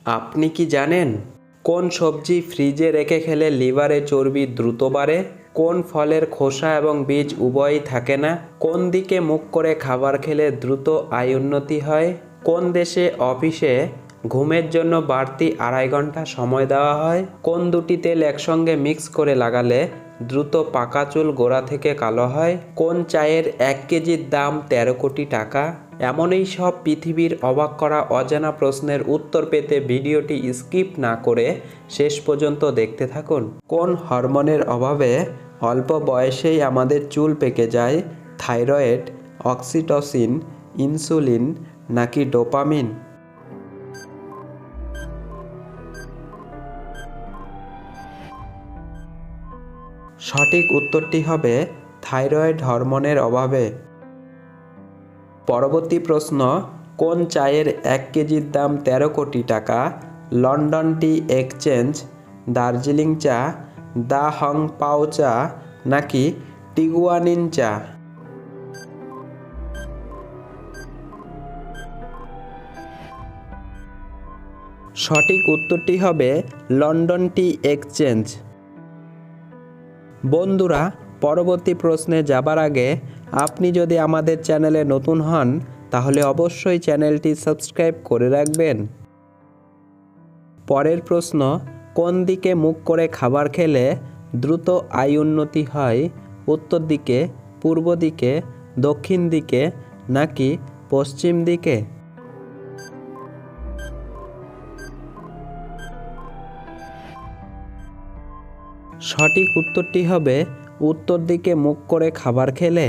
আপনি কি জানেন কোন সবজি ফ্রিজে রেখে খেলে লিভারে চর্বি দ্রুত বাড়ে? কোন ফলের খোসা এবং বীজ উভয়ই থাকে না? কোন দিকে মুখ করে খাবার খেলে দ্রুত আয় উন্নতি হয়? কোন দেশে অফিসে ঘুমের জন্য বাড়তি 2.5 ঘন্টা সময় দেওয়া হয়? কোন দুটি তেল একসঙ্গে মিক্স করে লাগালে দ্রুত পাকা চুল গোড়া থেকে কালো হয়? কোন চায়ের 1 কেজির দাম 13 কোটি টাকা? এমনই সব পৃথিবীর অবাক করা অজানা প্রশ্নের উত্তর পেতে ভিডিওটি স্কিপ না করে শেষ পর্যন্ত দেখতে থাকুন। কোন হরমোনের অভাবে অল্প বয়সেই আমাদের চুল পেকে যায়? থাইরয়েড, অক্সিটোসিন, ইনসুলিন নাকি ডোপামিন? সঠিক উত্তরটি হবে থাইরয়েড হরমোনের অভাবে। পরবর্তী প্রশ্ন, কোন চায়ের 1 কেজির দাম 13 কোটি টাকা? লন্ডন টি এক্সচেঞ্জ, দার্জিলিং চা, দা হং পাও চা নাকি টিগুয়ানিন চা? সঠিক উত্তরটি হবে লন্ডন টি এক্সচেঞ্জ। বন্ধুরা, পরবর্তী প্রশ্নে যাবার আগে আপনি যদি আমাদের চ্যানেলে নতুন হন তাহলে অবশ্যই চ্যানেলটি সাবস্ক্রাইব করে রাখবেন। পরের প্রশ্ন, কোন দিকে মুখ করে খাবার খেলে দ্রুত আয় উন্নতি হয়? উত্তর দিকে, পূর্ব দিকে, দক্ষিণ দিকে নাকি পশ্চিম দিকে? সঠিক উত্তরটি হবে উত্তর দিকে মুখ করে খাবার খেলে।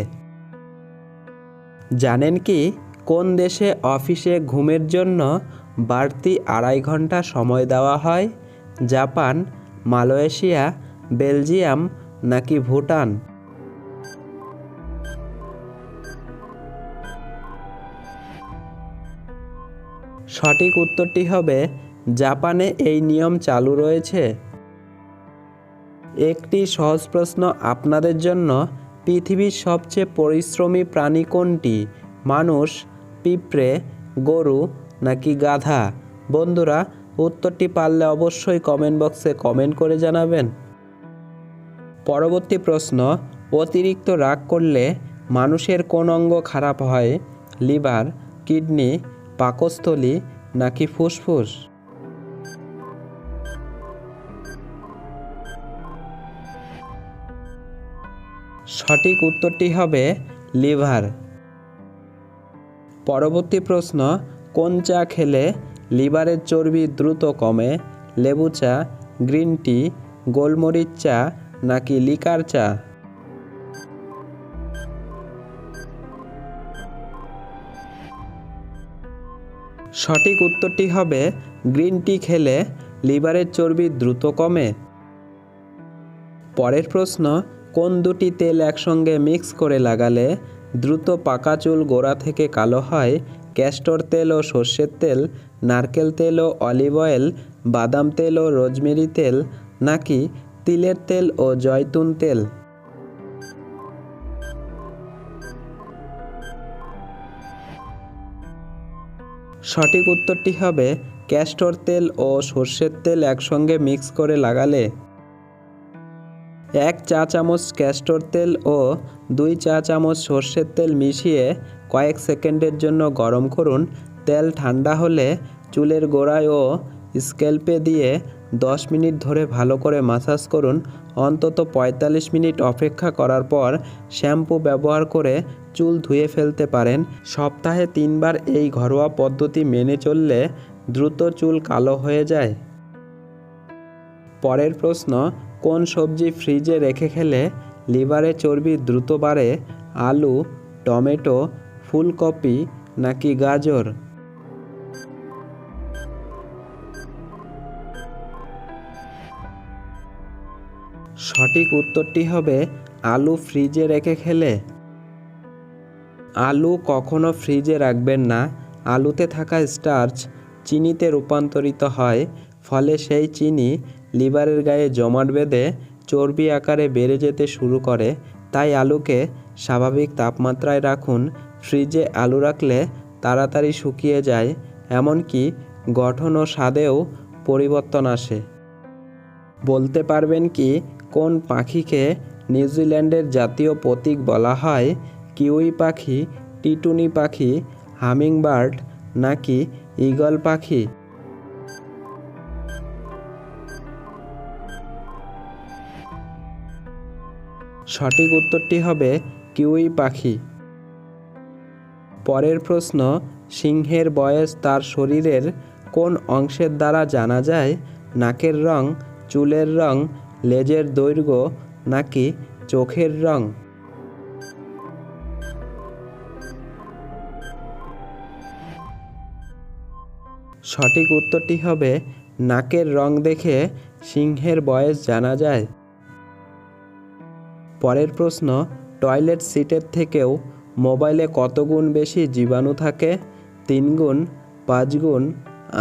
জানেন কি কোন দেশে অফিসে ঘুমের জন্য বাড়তি 2.5 ঘন্টা সময় দেওয়া হয়? জাপান, মালয়েশিয়া, বেলজিয়াম নাকি ভুটান? সঠিক উত্তরটি হবে জাপানে এই নিয়ম চালু রয়েছে। একটি সহজ প্রশ্ন আপনাদের জন্য, পৃথিবীর সবচেয়ে পরিশ্রমী প্রাণী কোনটি? মানুষ, পিঁপড়ে, গরু নাকি গাধা? বন্ধুরা, উত্তরটি পারলে অবশ্যই কমেন্ট বক্সে কমেন্ট করে জানাবেন। পরবর্তী প্রশ্ন, অতিরিক্ত রাগ করলে মানুষের কোন অঙ্গ খারাপ হয়? লিভার, কিডনি, পাকস্থলী নাকি ফুসফুস? সঠিক উত্তরটি হবে লিভার। পরবর্তী প্রশ্ন, কোন চা খেলে লিভারের চর্বি দ্রুত কমে? লেবু চা, গ্রিন টি, গোলমরিচ চা নাকি লিকার চা? সঠিক উত্তরটি হবে গ্রিন টি খেলে লিভারের চর্বি দ্রুত কমে। পরের প্রশ্ন, কোন দুটি তেল একসঙ্গে মিক্স করে লাগালে দ্রুত পাকা চুল গোড়া থেকে কালো হয়? ক্যাস্টর তেল ও সর্ষের তেল, নারকেল তেল ও অলিভ অয়েল, বাদাম তেল ও রোজমেরি তেল নাকি তিলের তেল ও জয়তুন তেল? সঠিক উত্তরটি হবে ক্যাস্টর তেল ও সর্ষের তেল একসঙ্গে মিক্স করে লাগালে। 1 চা চামচ ক্যাস্টর তেল ও 2 চা চামচ সর্ষের তেল মিশিয়ে কয়েক সেকেন্ডের জন্য গরম করুন। তেল ঠান্ডা হলে চুলের গোড়ায় ও স্ক্যাল্পে দিয়ে 10 মিনিট ধরে ভালো করে মাসাজ করুন। অন্তত 45 মিনিট অপেক্ষা করার পর শ্যাম্পু ব্যবহার করে চুল ধুয়ে ফেলতে পারেন। সপ্তাহে 3 বার এই ঘরোয়া পদ্ধতি মেনে চললে দ্রুত চুল কালো হয়ে যায়। পরের প্রশ্ন, কোন সবজি ফ্রিজে রেখে খেলে লিভারে চর্বি দ্রুত বাড়ে? আলু, টমেটো, ফুলকপি নাকি গাজর? সঠিক উত্তরটি হবে আলু ফ্রিজে রেখে খেলে। আলু কখনো ফ্রিজে রাখবেন না। আলুতে থাকা স্টার্চ চিনিতে রূপান্তরিত হয়, ফলে সেই চিনি লিভারের গায়ে জমাট বেঁধে চর্বি আকারে বেড়ে যেতে শুরু করে। তাই আলুকে স্বাভাবিক তাপমাত্রায় রাখুন। ফ্রিজে আলু রাখলে তাড়াতাড়ি শুকিয়ে যায়, এমনকি গঠন ও স্বাদেও পরিবর্তন আসে। বলতে পারবেন কি কোন পাখিকে নিউজিল্যান্ডের জাতীয় প্রতীক বলা হয়? কিউই পাখি, টিটুনি পাখি, হামিংবার্ড নাকি ঈগল পাখি? সঠিক উত্তরটি হবে কিউই পাখি। পরের প্রশ্ন, সিংহের বয়স তার শরীরের কোন অংশের দ্বারা জানা যায়? নাকের রং, চুলের রং, লেজের দৈর্ঘ্য নাকি চোখের রং? সঠিক উত্তরটি হবে নাকের রং দেখে সিংহের বয়স জানা যায়। পরের প্রশ্ন, টয়লেট সিটের থেকেও মোবাইলে কত গুণ বেশি জীবাণু থাকে? 3 গুণ, 5 গুণ,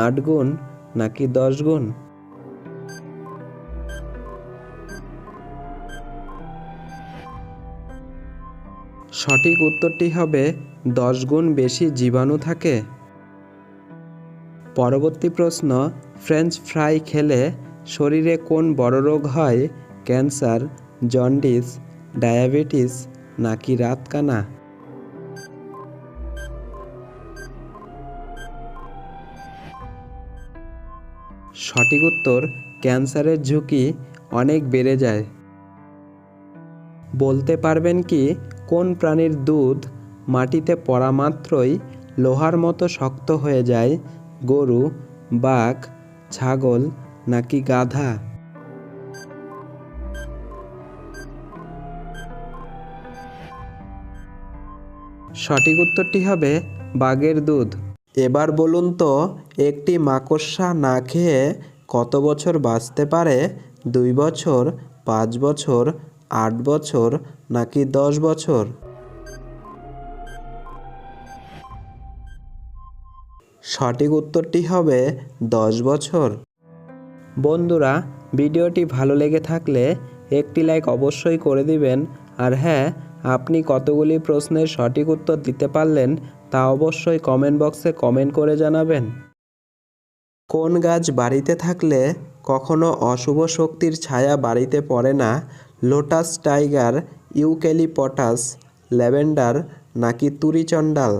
8 গুণ নাকি 10 গুণ? সঠিক উত্তরটি হবে 10 গুণ বেশি জীবাণু থাকে। পরবর্তী প্রশ্ন, ফ্রেঞ্চ ফ্রাই খেলে শরীরে কোন বড় রোগ হয়? ক্যান্সার, জন্ডিস, ডায়াবেটিস নাকি রাতকানা? সঠিক উত্তর, ক্যান্সারের ঝুঁকি অনেক বেড়ে যায়। বলতে পারবেন কি কোন প্রাণীর দুধ মাটিতে পড়া মাত্রই লোহার মতো শক্ত হয়ে যায়? গরু, বাঘ, ছাগল নাকি গাধা? সঠিক উত্তরটি হবে বাঘের দুধ। এবার বলুন তো, একটি মাকড়সা না খেয়ে কত বছর বাঁচতে পারে? 2 বছর, 5 বছর, 8 বছর নাকি 10 বছর? সঠিক উত্তরটি হবে 10 বছর। বন্ধুরা, ভিডিওটি ভালো লেগে থাকলে একটি লাইক অবশ্যই করে দিবেন। আর হ্যাঁ, আপনি কতগুলি প্রশ্নের সঠিক উত্তর দিতে পারলেন তা অবশ্যই কমেন্ট বক্সে কমেন্ট করে জানাবেন। কোন গাছ বাড়িতে থাকলে কখনো অশুভ শক্তির ছায়া বাড়িতে পড়ে না? লোটাস, টাইগার, ইউক্যালিপটাস, ল্যাভেন্ডার নাকি তুরিচন্ডাল?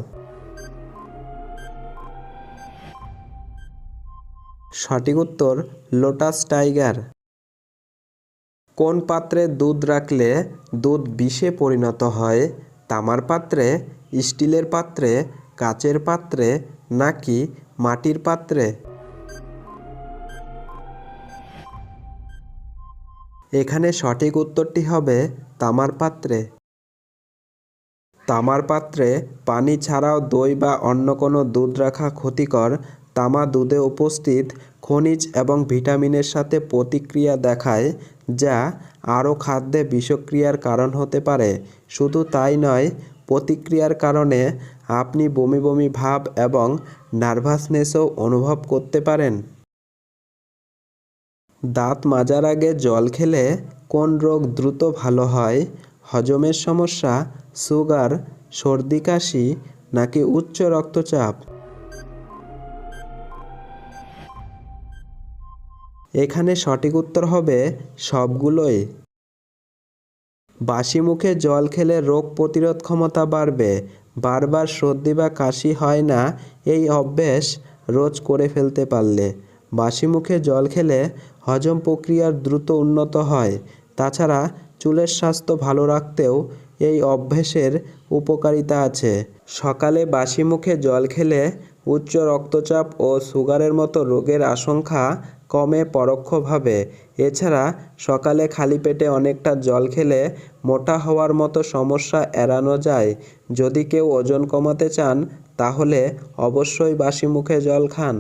সঠিক উত্তর লোটাস টাইগার। কোন পাত্রে দুধ রাখলে দুধ বিষে পরিণত হয়? তামার পাত্রে, স্টিলের পাত্রে, কাচের পাত্রে নাকি মাটির পাত্রে? এখানে সঠিক উত্তরটি হবে তামার পাত্রে। তামার পাত্রে পানি ছাড়াও দই বা অন্য কোনো দুধ রাখা ক্ষতিকর। তামা দুধে উপস্থিত খনিজ এবং ভিটামিনের সাথে প্রতিক্রিয়া দেখায়, যা আরও খাদ্যে বিষক্রিয়ার কারণ হতে পারে। শুধু তাই নয়, প্রতিক্রিয়ার কারণে আপনি বমি বমি ভাব এবং নার্ভাসনেসও অনুভব করতে পারেন। দাঁত মাজার আগে জল খেলে কোন রোগ দ্রুত ভালো হয়? হজমের সমস্যা, সুগার, সর্দি কাশি নাকি উচ্চ রক্তচাপ? এখানে সঠিক উত্তর হবে সবগুলোই। বাসি মুখে জল খেলে রোগ প্রতিরোধ ক্ষমতা বাড়বে। বারবার সর্দি বা কাশি হয় না এই অভ্যেস রোজ করে ফেলতে পারলে। বাসি মুখে জল খেলে হজম প্রক্রিয়ার দ্রুত উন্নত হয়। তাছাড়া চুলের স্বাস্থ্য ভালো রাখতেও এই অভ্যেসের উপকারিতা আছে। সকালে বাসি মুখে জল খেলে উচ্চ রক্তচাপ ও সুগারের মতো রোগের আশঙ্কা কমে পরোক্ষভাবে। এছাড়া সকালে খালি পেটে অনেকটা জল খেলে মোটা হওয়ার মতো সমস্যা এড়ানো যায়। যদি কেউ ওজন কমাতে চান তাহলে অবশ্যই বাসি মুখে জল খান।